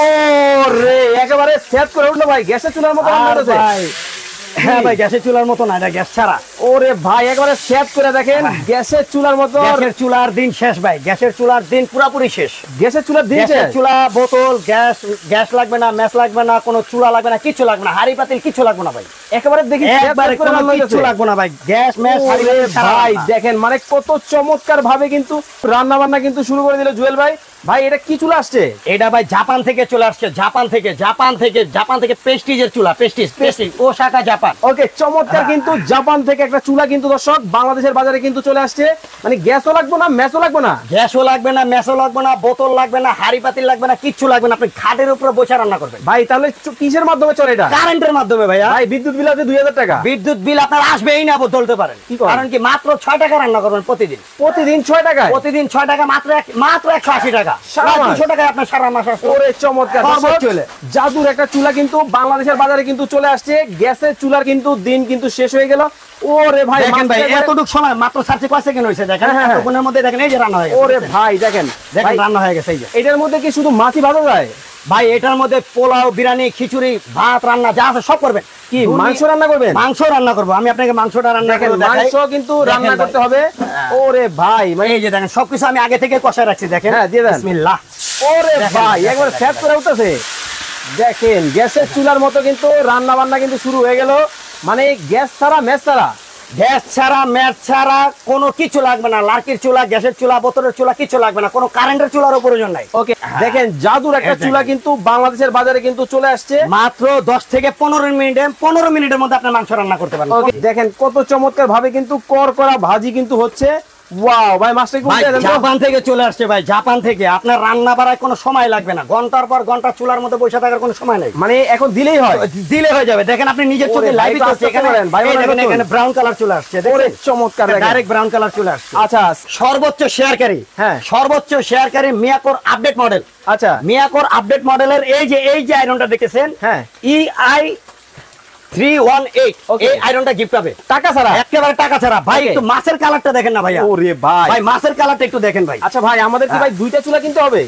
ওরে একেবারে সেট করে উঠলো ভাই, গ্যাসের চুলার মতো ভাই। হ্যাঁ ভাই, গ্যাসের চুলার মতো না, এটা গ্যাস ছাড়া। ওরে ভাই একেবারে সেট করে দেখেন, গ্যাসের চুলার মতো। গ্যাসের চুলার দিন শেষ ভাই, গ্যাসের চুলার দিন পুরোপুরি শেষ। গ্যাসের চুলার দিন শেষ। চুলা, বোতল, গ্যাস, গ্যাস লাগবে না, ম্যাচ লাগবে না, কোনো চুলা লাগবে না, কিছু লাগবে না, হাড়ি পাতিল কিছু লাগবে না ভাই। একেবারে দেখি একবারে কোনো কিছু লাগবে না ভাই, গ্যাস ম্যাচ হাড়ি পাতিল ভাই দেখেন, মানে কত চমৎকার ভাবে কিন্তু রান্না বান্না কিন্তু শুরু করে দিল জুয়েল ভাই। ভাই এটা কি চুলা আসছে? এটা ভাই জাপান থেকে চলে আসছে, জাপান থেকে প্রেস্টিজের চুলা, প্রেস্টিজ ওসাকা জাপান। ওকে, চমৎকার কিন্তু জাপান থেকে একটা চুলা কিন্তু দর্শক বাংলাদেশের বাজারে কিন্তু চলে আসছে। মানে গ্যাসও লাগবে না, ম্যাচও লাগবে না, গ্যাসও লাগবে না, ম্যাচও লাগবে না, বোতল লাগবে না, হাড়ি পাতিল লাগবে না, কিচ্ছু লাগবে না, আপনি খাটের উপরে বসে রান্না করবেন। ভাই তাহলে কিসের মাধ্যমে চলে এটা? কারেন্টের মাধ্যমে ভাইয়া। ভাই বিদ্যুৎ বিল আছে 2000 টাকা। বিদ্যুৎ বিল আপনার আসবেই না বলতে পারেন, কারণ কি মাত্র 6 টাকা রান্না করবেন প্রতিদিন। প্রতিদিন 6 টাকা? প্রতিদিন 6 টাকা, মাত্র 180 টাকা, 200 টাকা আপনার সারা মাস আসবে। ওরে চমৎকার, জাদুর একটা চুলা কিন্তু বাংলাদেশের বাজারে কিন্তু চলে আসছে। গ্যাসের চুলার কিন্তু দিন কিন্তু শেষ হয়ে গেল। ওরে ভাই দেখেন ভাই, এতটুক সময় মাত্র 5 সেকেন্ড হয়েছে, দেখেন এতক্ষণের মধ্যে দেখেন এই যে রান্না হয়ে গেছে। ওরে ভাই দেখেন রান্না হয়ে গেছে। এই যে এটার মধ্যে কি শুধু মাছই ভাজা যায়? ভাই এটার মধ্যে পোলাও, বিরিয়ানি, খিচুড়ি, ভাত রান্না যা আছে সব করবেন। কি মাংস রান্না করবেন? মাংস রান্না করবো আমি, আপনাকে মাংসটা রান্না করে দেখাই। মাংস কিন্তু রান্না করতে হবে। ওরে ভাই এই যে দেখেন সবকিছু আমি আগে থেকে কষায় রাখছি, দেখেন। হ্যাঁ দিয়ে দেন। বিসমিল্লাহ। ওরে ভাই একবারে সেট করে উঠতেছে। দেখেন গ্যাসের চুলার মতো কিন্তু রান্না বান্না কিন্তু শুরু হয়ে গেল। মানে গ্যাস ছাড়া ম্যাচ ছাড়া, গ্যাস ছাড়া ম্যাচ ছাড়া কোনো কিছু লাগবে না। লার্কির চুলা, গ্যাসের চুলা, বোতলের চুলা কিছু লাগবে না, কোনো কারেন্টের চুলারও প্রয়োজন নাই। ওকে, দেখেন জাদুর একটা চুলা কিন্তু বাংলাদেশের বাজারে কিন্তু চলে আসছে। মাত্র 10 থেকে 15 মিনিটের মধ্যে আপনি মাংস রান্না করতে পারবেন। ওকে, দেখেন কত চমৎকার ভাবে কিন্তু করা ভাজি কিন্তু হচ্ছে। ওয়াও ভাই, মাছটা কি জাপান থেকে চলে আসছে ভাই, জাপান থেকে। আপনার রান্না বাড়ায় কোনো সময় লাগবে না, ঘন্টার পর ঘন্টা চুলার মধ্যে বসে থাকার কোনো সময় নাই। মানে এখন দিলেই হয়, দিলে হয়ে যাবে। দেখেন আপনি নিজের চোখে লাইভ করতে, এখানে ব্রাউন কালার চলে আসছে। ওরে চমৎকার, ডাইরেক্ট ব্রাউন কালার চলে আসছে। আচ্ছা, সর্বোচ্চ শেয়ারকারী, হ্যাঁ সর্বোচ্চ শেয়ারকারী মিয়াকোর আপডেট মডেল। আচ্ছা, মিয়াকোর আপডেট মডেলের এই যে আয়রনটা দেখেছেন, হ্যাঁ EI 318, এই আয়রনটা গিফট পাবে টাকা ছাড়া, একেবারে টাকা ছাড়া। ভাই একটু মাছের কালারটা দেখেন না ভাইয়া। ওরে ভাই, ভাই মাছের কালারটা একটু দেখেন ভাই। আচ্ছা ভাই, আমাদের কি ভাই দুইটা চুলা কিনতে হবে?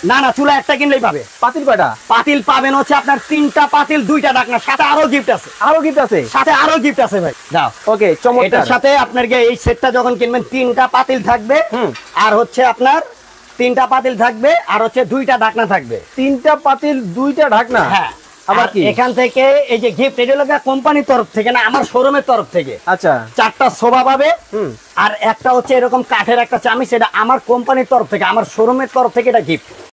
না না, চুলা একটা কিনলেই পাবে। পাতিল কয়টা? পাতিল পাবেন হচ্ছে আপনার 3টা পাতিল, 2টা ঢাকনা, সাথে আরো গিফট আছে। আরো গিফট আছে? সাথে আরো গিফট আছে ভাই। দাও। ওকে, চমৎকার। এটার সাথে আপনাকে এই সেটটা যখন কিনবেন 3টা পাতিল থাকবে, আর হচ্ছে আপনার 3টা পাতিল থাকবে, আর হচ্ছে 2টা ঢাকনা থাকবে। 3টা পাতিল 2টা ঢাকনা? হ্যাঁ। আবার কি এখান থেকে এই যে গিফট, এটা হলো কোম্পানির তরফ থেকে না, আমার শোরুমের তরফ থেকে। আচ্ছা, 4টা সোফা পাবে, আর একটা হচ্ছে এরকম কাঠের একটা চামি, সেটা আমার কোম্পানির তরফ থেকে, আমার শোরুমের তরফ থেকে এটা গিফট।